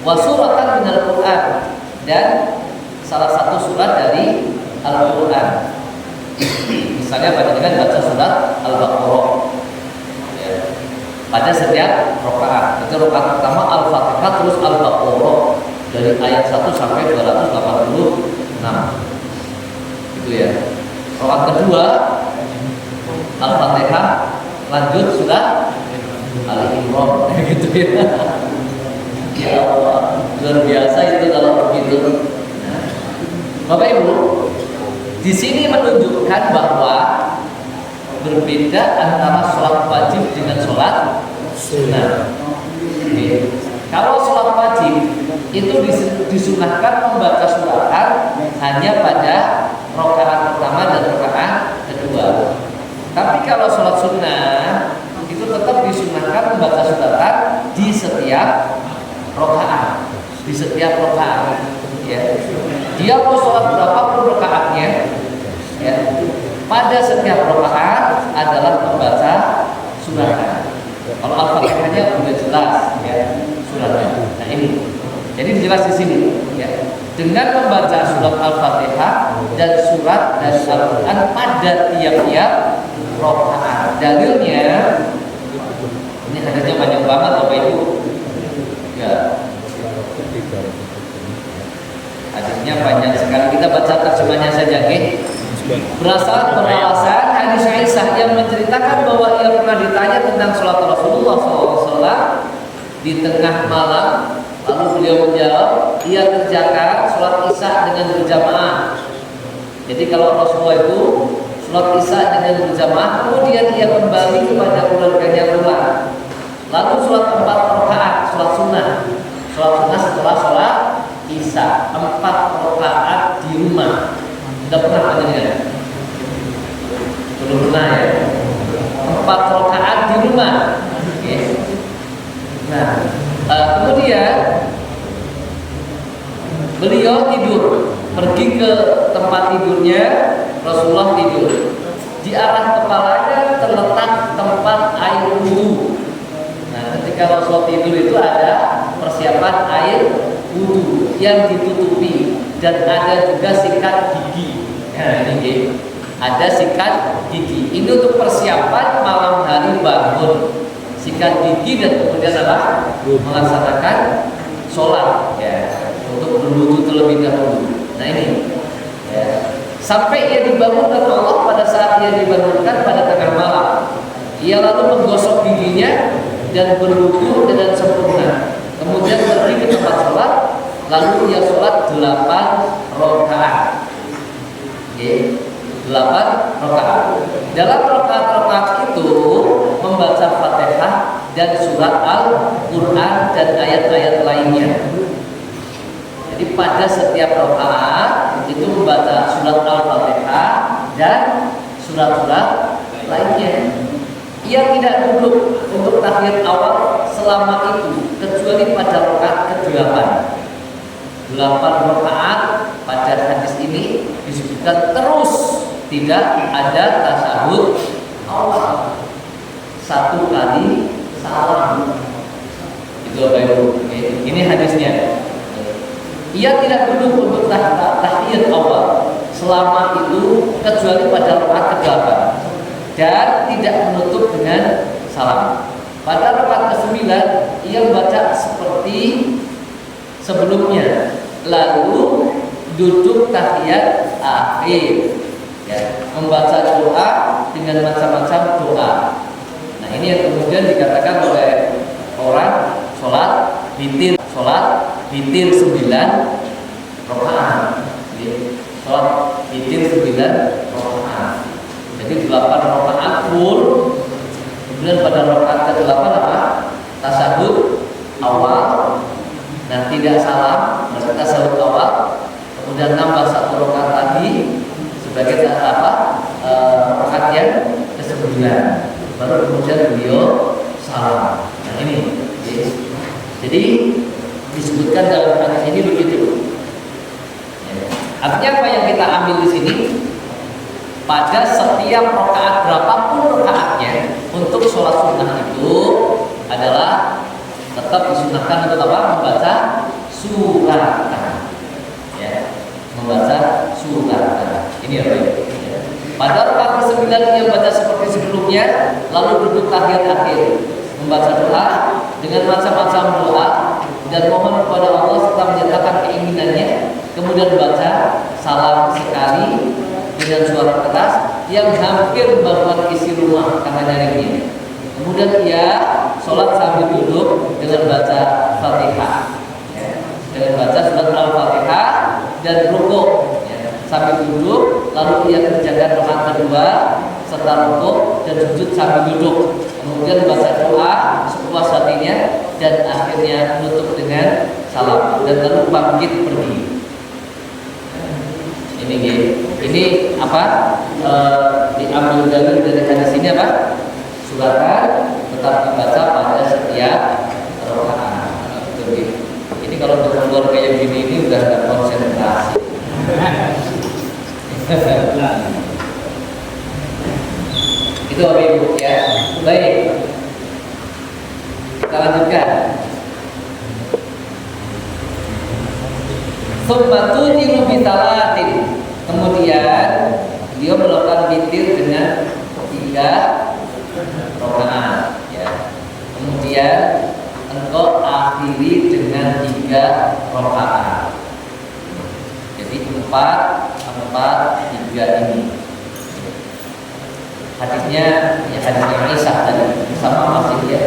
wa suratan minal Qur'an dan salah satu surat dari Al-Quran. Misalnya dengan baca surat Al-Baqarah ya, pada setiap rakaat. Itu rakaat pertama Al-Fatihah terus Al-Baqarah dari ayat 1 sampai 286. Itu ya. Rakaat kedua Al-Fatihah lanjut surat Al-Imran gitu ya. Ya Allah, luar biasa itu kalau begitu. Bapak Ibu, di sini menunjukkan bahwa berbeda antara sholat wajib dengan sholat sunnah. Kalau sholat wajib itu disunahkan membaca suratan hanya pada rakaat pertama dan rakaat kedua. Tapi kalau sholat sunnah itu tetap disunahkan membaca suratan di setiap rakaat, ya. Dia mau sholat berapapun rakaatnya, ya, pada setiap rakaat adalah membaca suratan. Kalau Al-Fatihahnya sudah jelas, ya, suratnya. Nah ini, jadi jelas di sini, ya. Dengan membaca surat Al-Fatihah dan surat dari Al-Quran pada tiap-tiap rakaat. Dalilnya, ini hadisnya banyak banget, Bapak Ibu. Ya. Hadisnya banyak sekali. Kita baca terjemahnya saja, okay? Berasal beralasan hadis Aisyah yang menceritakan bahwa ia pernah ditanya tentang sholat Rasulullah SAW di tengah malam. Lalu beliau menjawab, ia kerjakan sholat isya dengan berjamaah. Jadi kalau Rasulullah itu sholat isya dengan berjamaah, kemudian ia kembali kepada keluarganya pulang. Lalu sholat 4 rakaat, sholat sunnah setelah sholat isya 4 rakaat di rumah. Sudah pernah mendengar? Belum pernah ya? 4 rakaat di rumah. Oke. Nah, kemudian beliau tidur, pergi ke tempat tidurnya. Rasulullah tidur. Di arah kepalanya terletak tempat air wudhu. Nah, ketika Rasulullah tidur itu ada persiapan air wudhu yang ditutupi dan ada juga sikat gigi. Nah, ini ada sikat gigi. Ini untuk persiapan malam hari bangun. Sikat gigi dan kemudian adalah melaksanakan sholat, ya, untuk berwudu terlebih dahulu. Nah ini, ya. Sampai ia dibangunkan Allah pada saat ia dibangunkan pada tengah malam. Ia lalu menggosok giginya dan berwudu dengan sempurna. Kemudian pergi ke tempat sholat. Lalu ia sholat 8 rakaat. Okay. 8 rakaat. Dalam rakaat-rakaat itu membaca Fatihah dan surat Al-Quran dan ayat-ayat lainnya. Jadi pada setiap rakaat itu membaca surat Al-Fatihah dan surat-surat lainnya. Ia tidak duduk untuk tahiyat awal selama itu. kecuali pada rakaat ke-8. 8 rakaat pada hadis ini disebutkan terus, tidak ada tasyahud awal. 1 kali salam. Itu Bapak Ibu. Ini hadisnya. Ia tidak duduk untuk tahiyat awal selama itu kecuali pada rakaat ke-8 dan tidak menutup dengan salam. Pada rakaat ke-9 ia membaca seperti sebelumnya, lalu duduk tahiyat akhir, ya, membaca doa dengan macam-macam doa. Nah, ini yang kemudian dikatakan oleh orang sholat witir 9 rakaat. Sholat witir 9 rakaat. Jadi 8 rakaat full. Kemudian pada rakaat ke-8 apa? Tasyahud awal. Nah, tidak salam, maksud tasyahud awal. Kemudian nambah 1 rakaat lagi sebagai rakaat yang ke-9. Baru kemudian beliau salam. Nah, ini. Jadi disebutkan dalam hadis ini begitu. Artinya apa yang kita ambil di sini? Pada setiap rakaat berapapun rakaatnya untuk sholat sunnah itu adalah tetap disunahkan untuk apa? Membaca surat. Ya, membaca surat. Ini apa ya? Pada rakaat ke-9 ia baca seperti sebelumnya, lalu duduk tahiyat akhir, membaca doa dengan macam-macam doa dan mohon kepada Allah serta menyatakan keinginannya, kemudian baca salam sekali dengan suara keras yang hampir membuat isi rumah karena nyaringnya. Kemudian ia sholat sambil duduk dengan baca Fatihah, ya, dengan baca surat Al-Fatihah dan rukuk, ya, sambil duduk, lalu ia kerjakan rakaat kedua serta rukuk dan sujud sambil duduk. Kemudian baca doa sepuas hatinya dan akhirnya menutup dengan salam dan lalu bangkit pergi. Ini apa? Diambil dari hadis ini apa? Suratan tetap dibaca pada setiap rakaat. Ini kalau untuk keluar kayak gini ini udah nggak konsentrasi. Itu Bapak Ibu ya. Baik. Kita lanjutkan. Summatuti bitalatin. Kemudian dia melakukan witir dengan 3 rakaat, ya. Kemudian engkau akhiri dengan 3 rakaat. Jadi 4, 3 ini. Hadisnya ya hadisnya Aisyah tadi sama masih ya.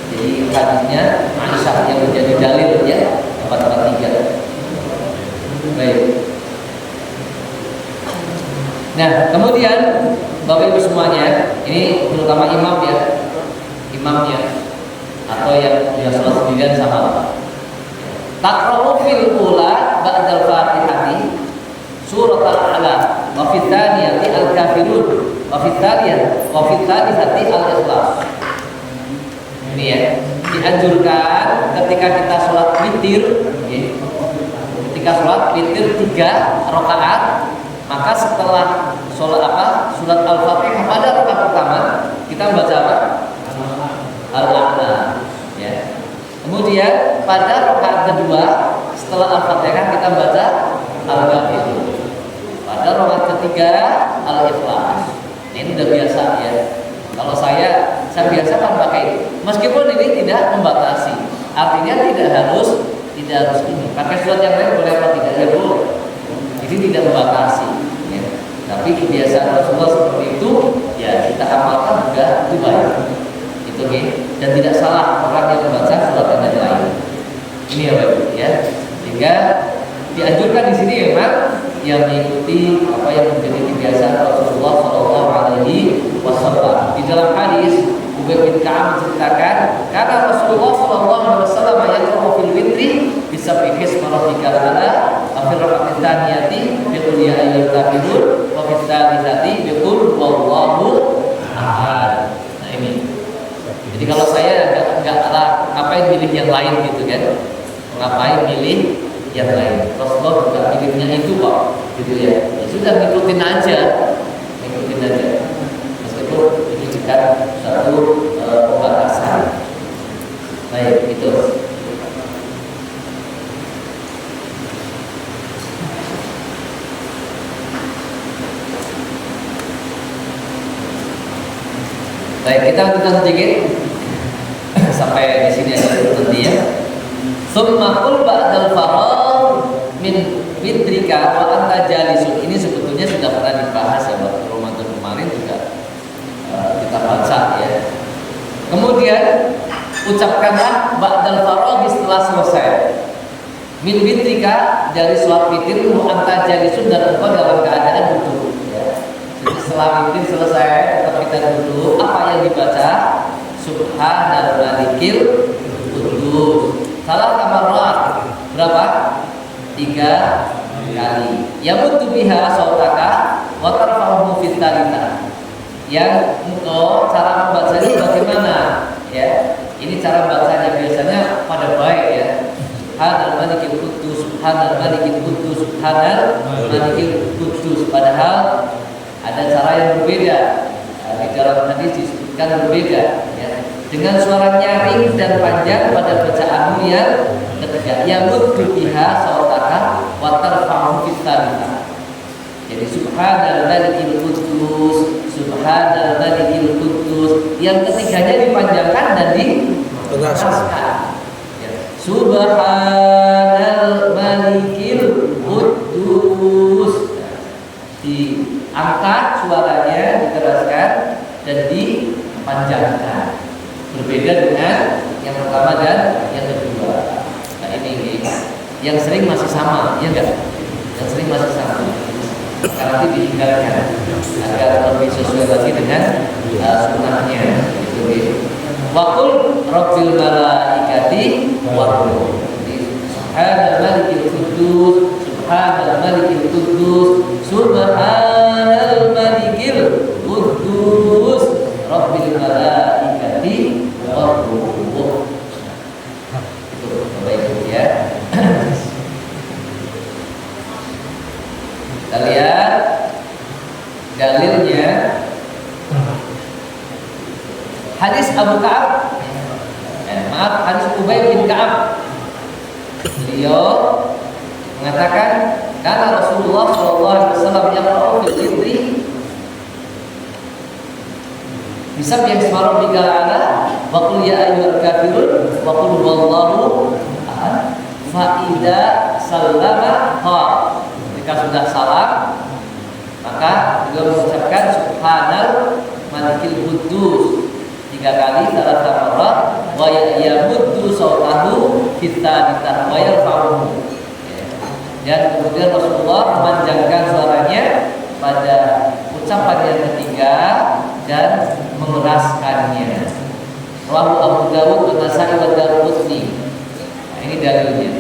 Jadi hadisnya Aisyah yang menjadi dalil ya 443. Baik. Nah, kemudian Bapak Ibu semuanya, ini terutama imamnya atau yang sholat sendirian sama. Taqra'u fil ula ba'dal Fatihati surat al-A'la wa fi tsaniyati al-Kafirun wa fi tsalitsati al-Ikhlas. Ini ya, dianjurkan ketika kita sholat witir, ya, ketika sholat witir 3 rakaat, maka setelah sholat surat Al-Fatihah pada rakaat pertama kita baca apa? Al-A'la, ya. Kemudian pada rakaat kedua setelah Al-Fatihah kita baca Al-Kafirun. Pada rakaat ketiga Al-Ikhlas. Ini udah biasa ya. Kalau saya biasa kan pakai, meskipun ini tidak membatasi, artinya tidak harus ini. Pakai surat yang lain boleh apa tidak? Ya boleh. Ini tidak membatasi. Ya. Tapi kebiasaan Rasulullah seperti itu, ya kita amalkan juga itu baik. Itu okay. Dan tidak salah orang yang membaca surat yang lain. Ini ya baik ya. Sehingga dianjurkan di sini memang yang mengikuti apa yang menjadi kebiasaan Rasulullah SAW. Di dalam hadis Ubay bin Ka'ab menceritakan karena Rasulullah SAW yaqra'u fil witri bisabbihi isma rabbikal a'la wa fil rak'ati tsaniyati biqul ya ayyuhal kafirun wa fil tsalitsati biqul huwallahu ahad. Nah ini. Jadi kalau saya enggak apa ngapain milih yang lain gitu kan? Ngapain milih yang lain? Rasulullah juga milihnya itu kok, gitu ya. Ya sudah ngikutin aja, meskipun ini juga satu pembatasan. Baik, itu. Baik, kita lanjutkan sedikit sampai di sini aja dulu nanti ya. Summa qul ba'dal faragh min fitrika wa anta jalisun. Ini sebetulnya sudah pernah dibahas ya waktu Ramadan kemarin juga kita baca ya. Kemudian ucapkanlah ba'dal faragh setelah selesai. Min fitrika dari sholat witir wa anta jalisun dan engkau dalam keadaan duduk. Jadi setelah witir selesai kita duduk, apa yang dibaca? Subhanal malikil qudus. Salah kamarat berapa? 3 kali. Yamuddu biha sautaka wa tarfa'uhu fit thalithah. Yang engkau cara membacanya bagaimana? Ya, ini cara bacanya biasanya pada baik ya. Subhanal malikil qudus, subhanal malikil qudus, subhanal malikil qudus. Padahal ada cara yang berbeda. Di dalam hadis disebutkan berbeda ya. Dengan suara nyaring dan panjang pada bacaanmu yang ketiga. Yamuddu biha sautaka wa tarfa'uhu fit thalithah. Jadi subhanal malikil qudus, subhanal malikil qudus. Yang ketiganya dipanjangkan dan dikeraskan. Ya. Subhanal malikil qudus. Diangkat suaranya, dikeraskan dan dipanjangkan. Berbeda dengan yang pertama dan yang kedua. Nah ini yang sering masih sama, ya enggak? Yang sering masih sama. Karena nanti dihindarkan agar lebih sesuai lagi dengan sunnahnya. Gitu. Waqul rabbil malaikati war-ruh. Subhanal malikil qudus, subhanal malikil qudus, subhanal malikil qudus, rabbil malaikati war-ruh. Itu Bapak Ibu ya. Kita lihat dalilnya. Hadis Abu Ka'ab, hadis Ubay bin Ka'ab. Beliau mengatakan, karena Rasulullah SAW yang tahu fil fitri bisa yang semalam digala wa qul ya ayyuhal kafirun wa qul huwallahu ahad. Fa idza sallama qala, jika sudah salam maka beliau mengucapkan subhanal malikil qudus 3 kali salah marrah wa yamuddu sautahu kita wa yarfa'uhu. Dan kemudian Rasulullah memanjangkan suaranya pada ucapan yang ketiga dan mengeraskannya. Rawahu Abu Dawud dan Nasa'i wa Darqutni. Nah, ini dalilnya.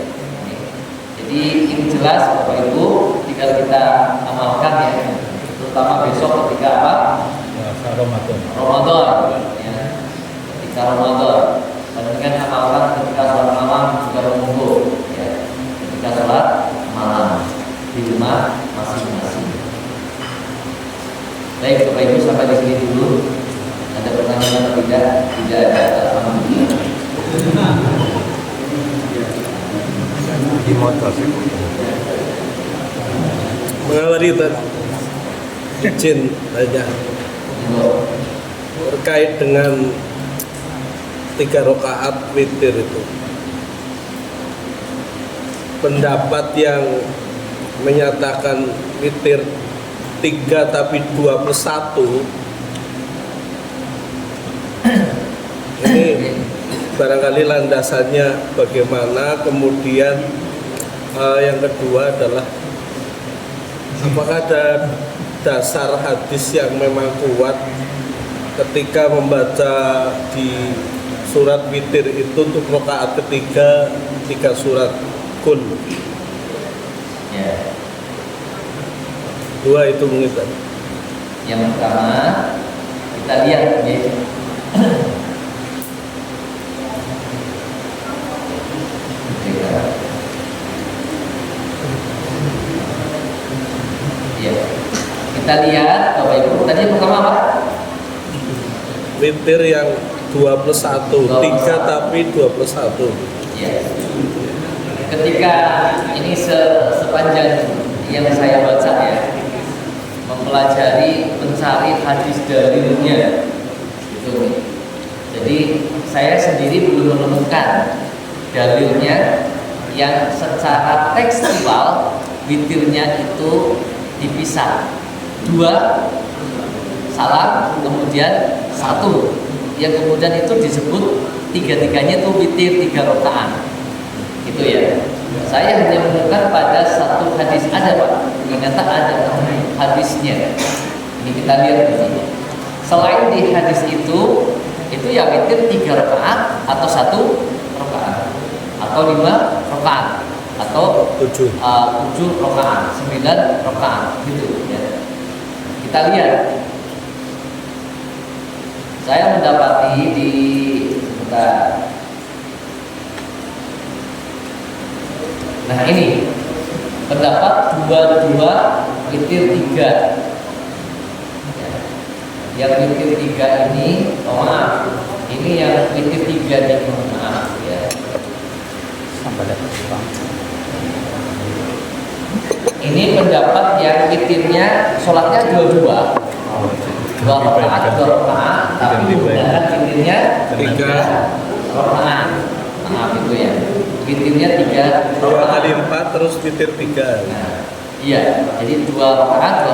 Jadi ini jelas Bapak Ibu jika kita amalkan ya, terutama besok ketika apa? Ramadan. Ya. Ketika Ramadan. Dan dengan amalkan ketika sholat malam juga menunggu. Ya. Ketika sholat malam di rumah masing-masing. Baik Bapak Ibu sampai di sini dulu. Ada pertanyaan atau tidak? Tidak ada. Alhamdulillah. Di motor sih. Mengawali izin saja terkait dengan 3 rakaat witir itu. Pendapat yang menyatakan witir 3 tapi 2+1 ini barangkali landasannya bagaimana. Kemudian yang kedua adalah apakah ada dasar hadis yang memang kuat ketika membaca di surat witir itu untuk rakaat ketiga 3 surat Qul. Ya. 2 itu mungkin. Yang pertama kita lihat ya. Kita lihat Bapak Ibu. Tadi yang pertama apa? Witir yang 21, 3 tapi 21. Ya. Ketika ini sepanjang yang saya baca ya, mempelajari, mencari hadis dalilnya, gitu. Jadi saya sendiri belum menemukan dalilnya yang secara tekstual witirnya itu dipisah 2 salam kemudian 1 yang kemudian itu disebut tiga-tiganya itu witir 3 rakaat gitu ya. Saya hanya menemukan pada satu hadis ada Pak, ternyata ada hadisnya. Ini kita lihat di sini. Selain di hadis itu ya witir 3 rakaat atau 1 rakaat atau 5 rakaat atau 7 rakaat, 9 rakaat gitu ya. Kita lihat. Saya mendapati di sebentar. Nah ini pendapat 22 witir 3 ya. Yang witir 3 ini maaf, ini yang witir 3 di maaf ya. Ini pendapat yang witirnya sholatnya 22 rakaat tapi menggunakan witirnya 3 rakaat. Maaf itu ya. Witirnya 3 2 kali 4 terus witir 3. Nah, iya, jadi 2 rakaat,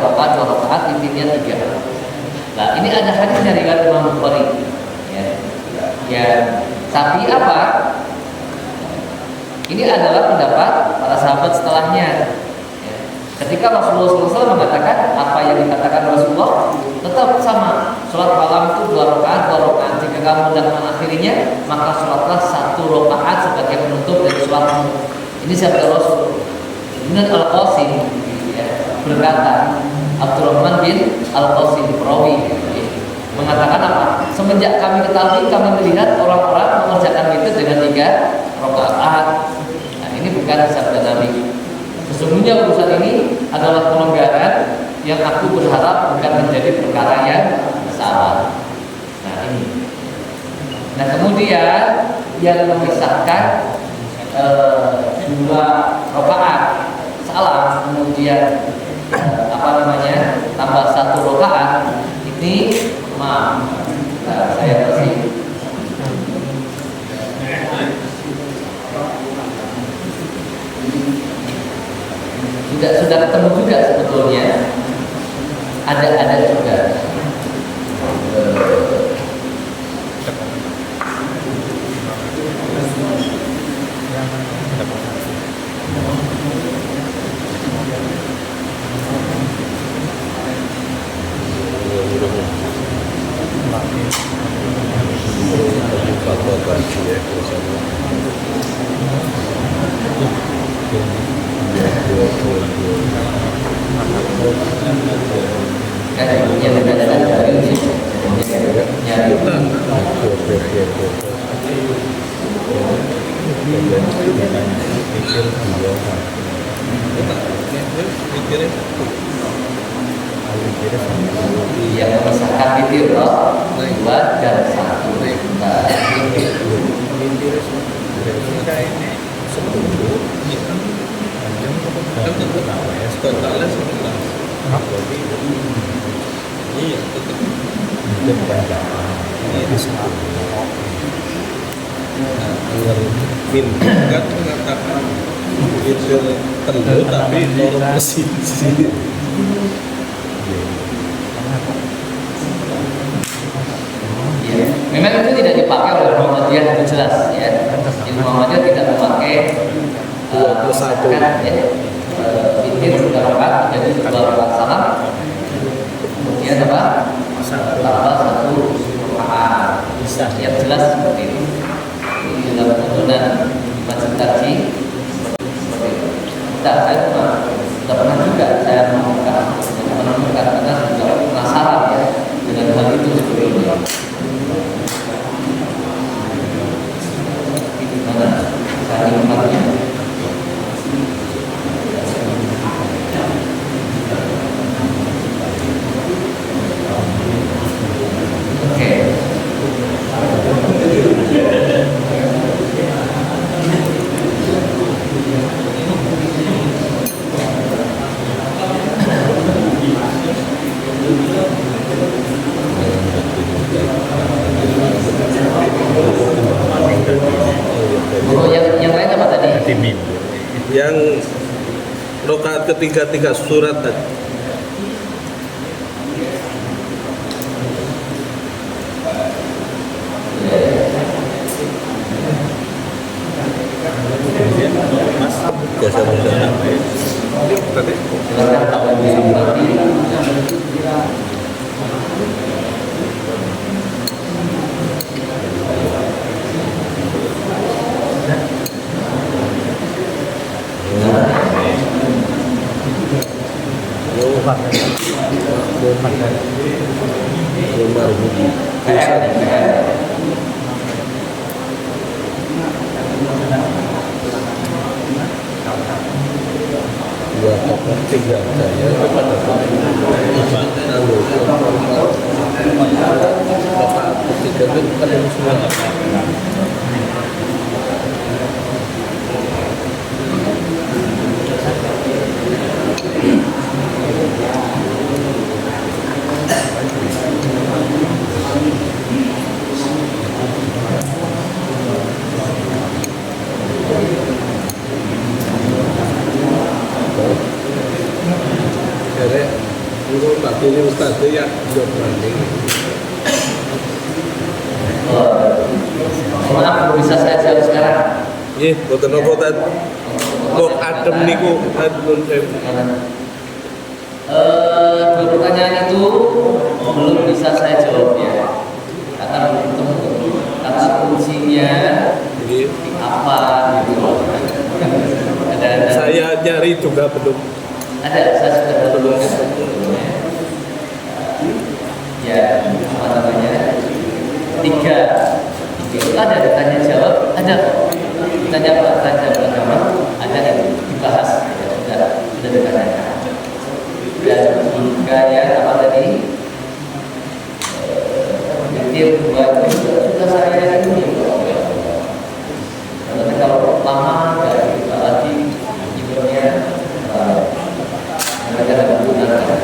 witirnya 3. Nah, ini ada hadis dari Imam Bukhari. Ya, tapi apa? Ini adalah pendapat para sahabat setelahnya. Ketika Rasulullah SAW mengatakan apa yang dikatakan Rasulullah tetap sama, sholat malam itu 2 rakaat. Jika kamu hendak mengakhirinya, maka sholatlah 1 rakaat sebagai penutup dari sholatmu. Ini sabda Rasul. Kemudian Al-Qasim ya, berkata, Abdurrahman bin Al-Qasim perawi mengatakan apa? Semenjak kami ketahui, kami melihat orang-orang mengerjakan itu dengan 3 rakaat. Nah, ini bukan sabda Nabi. Sesungguhnya urusan ini adalah pelonggaran yang aku berharap bukan menjadi perkara yang salah. Nah ini. Nah kemudian yang memisahkan 2 rakaat salam kemudian tambah 1 rakaat ini maaf. Nah, saya kasih. Sudah ketemu juga sebetulnya ada juga yang memisahkan witir 2 dan 1. Kan mengatakan witir telu tapi loro presisi. Ya, memang itu tidak dipakai oleh Muhammadiyah, itu jelas ya. Di Muhammadiyah tidak memakai 21 ya, witir 3 rakaat jadi 2 rakaat salam. Kemudian apa? Tambah 1 rakaat. Bisa yang jelas seperti itu. Di dalam tuntunan Majid Tarji seperti itu. Saya sudah pernah juga saya menemukan karena sudah penasaran ya dengan hal itu sebelumnya. Gimana cara umatnya? Oh, yang lain apa tadi? Yang rakaat ketiga 3 surat tadi. Biasa tadi. Dua papan tiga saya kepada bapak tiga itu kan semua. Jadi guru tadi ini ustaz ya job branding. Maaf, belum bisa saya jawab sekarang. Iya, boten apa tadi. Kok adem niku adun Dua pertanyaan itu belum bisa saya jawab ya, karena belum tentu kata kuncinya apa gitu. Ada. Saya nyari juga belum. Ada, saya sudah belum. Ya, apa namanya? Tiga itu ada tanya jawab, ada tanya agama, ada yang dibahas, ya, sudah ditanyakan. Dan jika ya apa tadi mikir dua itu sudah saya ini. Tapi kalau lama nggak kita lagi ibunya mereka dapat gunakan.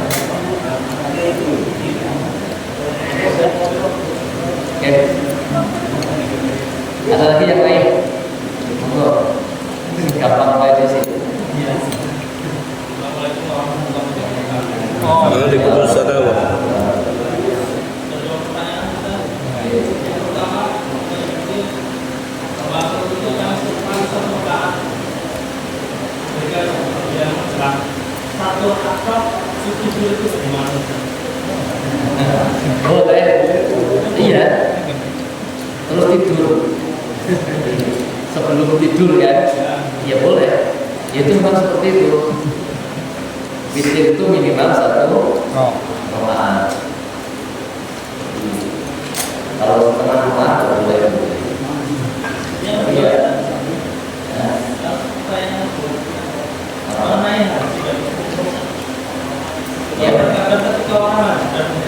Oke. Ada lagi yang lain? Monggo. Gampang aja sih. Waalaikumsalam. Satu akad tidur itu gimana? Boleh. Iya. Terus tidur. Sebelum tidur kan? Ya boleh. Itu memang seperti itu. Witir itu minimal satu rakaat. Kalau setengah rakaat boleh. Iya. Ya, kadang ketika orang dan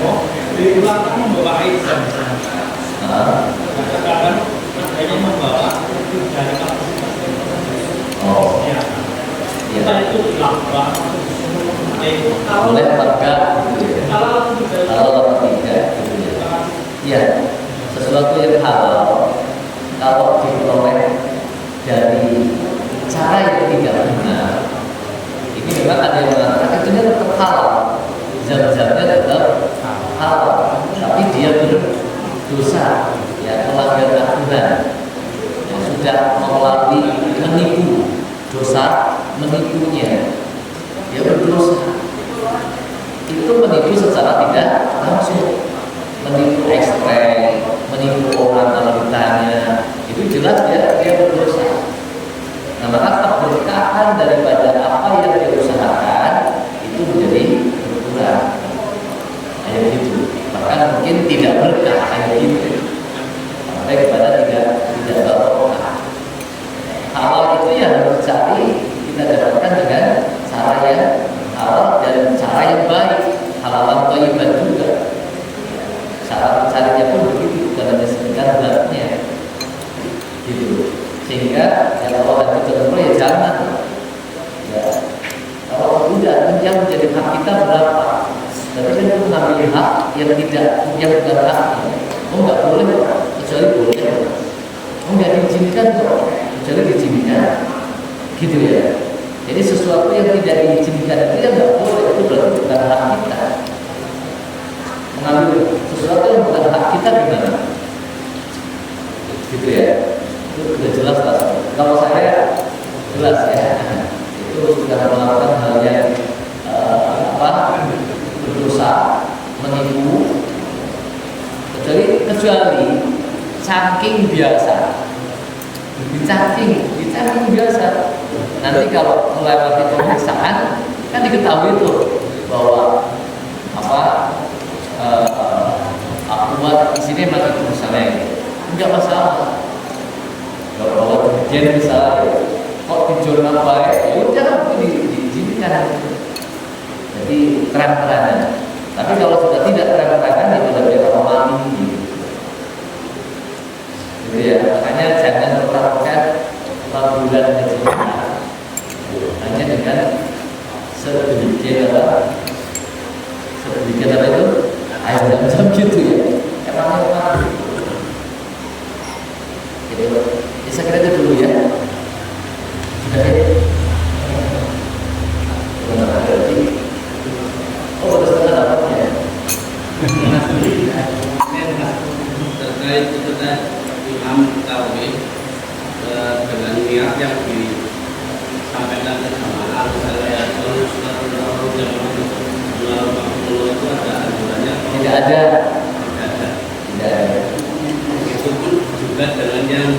diulang membawa air kadang adanya membawa dari kapasitas ya kita itu lambat Boleh enggak? Kalau tidak, ya sesuatu yang halal kalau diperoleh dari cara yang tidak benar, ini memang ada yang mengatakan itu tetap halal, zat-zatnya tetap halal, tapi dia berdosa, ya melanggar aturan, yang sudah melalui menipu, dosa menipunya, dia berdosa. Itu menipu secara tidak langsung, menipu ekstrem, menipu orang kalau ditanya, itu jelas dia berdosa. Nah, maka keberkahan daripada apa yang dia usahakan itu menjadi berkurang. Kayak gitu. Bahkan mungkin tidak berkah kayak gitu. Sampai kepada tidak berkah. Halal itu ya harus cari kita dapatkan dengan cara yang halal dan cara yang baik. Halal thayyiban juga. Cara mencarinya pun begitu, bukan hanya sekedar beratnya. Gitu. Sehingga ya kalau ada tertentu ya jangan ya, kalau tidak yang menjadi hak kita berapa, tapi kan itu mengambil hak yang bukan haknya. Nggak boleh kecuali boleh, nggak diizinkan kok. kecuali diizinkan, gitu ya. Jadi sesuatu yang tidak diizinkan itu yang nggak boleh, itu berarti bukan hak kita. Mengambil sesuatu yang bukan hak kita gimana? Gitu ya. Itu sudah jelas lah. Kalau saya jelas ya, itu sudah melakukan hal yang berdosa, menipu, kecuali saking biasa, saking biasa. Nanti kalau melewati pemeriksaan kan diketahui itu bahwa aku buat di sini masih misalnya enggak masalah. Kalau kemudian misalnya kok di jurnal baik, ya udah itu diizinkan. Jadi terang-terangan. Tapi kalau sudah tidak terang-terangan, ya sudah biar orang gitu. Gitu ya. Makanya jangan melakukan bulan haji hanya dengan sedikit apa itu air zam-zam gitu ya. Emang gitu. Ya, saya kira itu dulu ya. Sudah ya. Oh, udah setengah dapat ya. Terkait itu Imam Tauhid dengan niat yang disampaikan kesamaan, misalnya itu ada anjurannya? Tidak ada. Itu pun juga dengan yang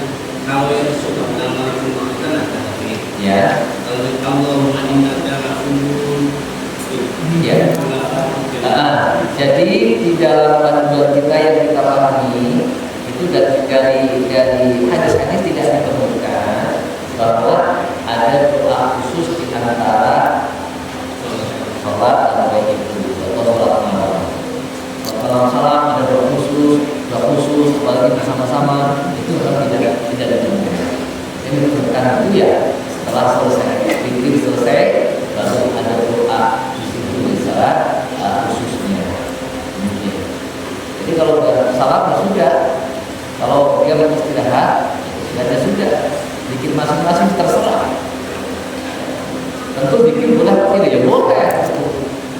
kalau yang sudah nama itu kan ada lagi. Ya. Kalau Allahumma innaka afuwwun. Ya. Jadi di dalam panduan kita yang kita pahami itu dari hadis-hadis tidak ditemukan bahwa ada doa khusus di antara sholat atau itu atau sholat malam. Kalau salam ada doa khusus, apalagi bersama-sama itu tidak ditemukan. Yang ditemukan itu ya setelah selesai zikir selesai baru ada doa di situ misalnya khususnya. Jadi kalau salam ya sudah, kalau dia beristirahat ya sudah, bikin masing-masing terserah. Tentu bikin boleh atau tidak ya boleh,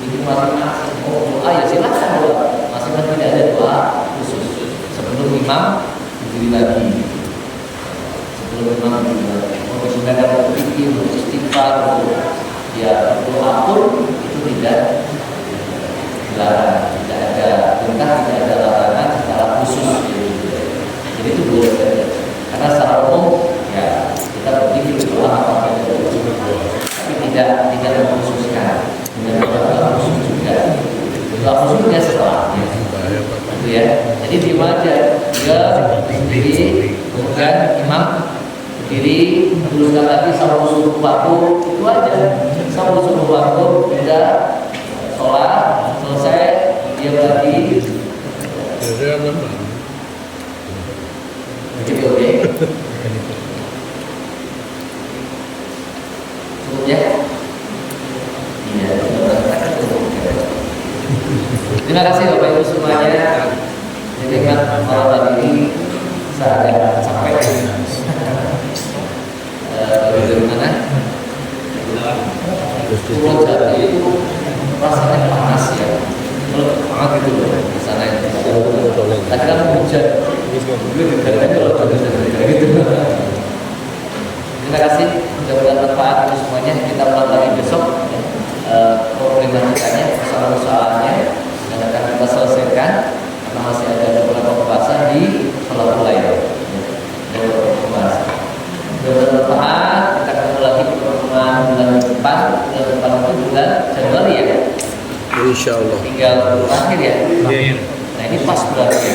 bikin masing-masing mau doa ya silakan doa, masing-masing tidak ada doa khusus sebelum imam berdiri lagi. Mau bersemangat berpikir, beristighfar, ya doa pun itu tidak dilarang, tidak ada perintah, tidak ada larangan secara khusus. Jadi itu boleh saja. Karena secara umum ya kita berpikir doa apa saja, tapi tidak mengkhususkan dengan doa khusus juga. Doa khususnya setelahnya, itu ya. Jadi di wajah dia berdiri, kemudian imam berdiri, teruskan lagi sama suruh waktu itu aja. Sama suruh waktu beda sholat selesai dia lagi. Begitu oke. Cukup ya. Iya. Terima kasih Bapak Ibu semuanya. Jadi kan malam hari ini saya agak capek. Dari mana? Pulau Jati itu rasanya panas ya. Kalau hangat gitu loh di sana itu. Tadi kan hujan. Katanya kalau hujan gitu. Terima kasih. Mudah-mudahan bermanfaat untuk semuanya. Kita ulang lagi besok problematikanya, persoalan-persoalannya, dan akan kita selesaikan karena masih ada beberapa pembahasan di sholat lain. Mudah-mudahan bermanfaat. Kita ketemu lagi di pertemuan bulan depan itu bulan Januari ya. Insyaallah. Tinggal terakhir ya. Nah ini pas berarti ya.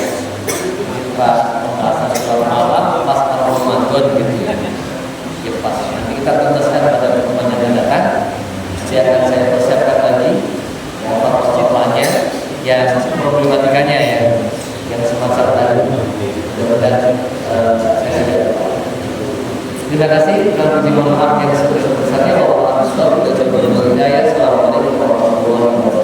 Pas pembahasan sholat malam, pas Ramadan gitu ya. Ya pas. Nanti kita tuntaskan pada pertemuan yang akan datang. Akan saya persiapkan lagi persoalannya, yang problematikanya ya, yang semacam tadi. Mudah-mudahan saya sudah. Terima kasih. Kami mohon maaf yang sebesar-besarnya. Wassalamualaikum warahmatullahi wabarakatuh.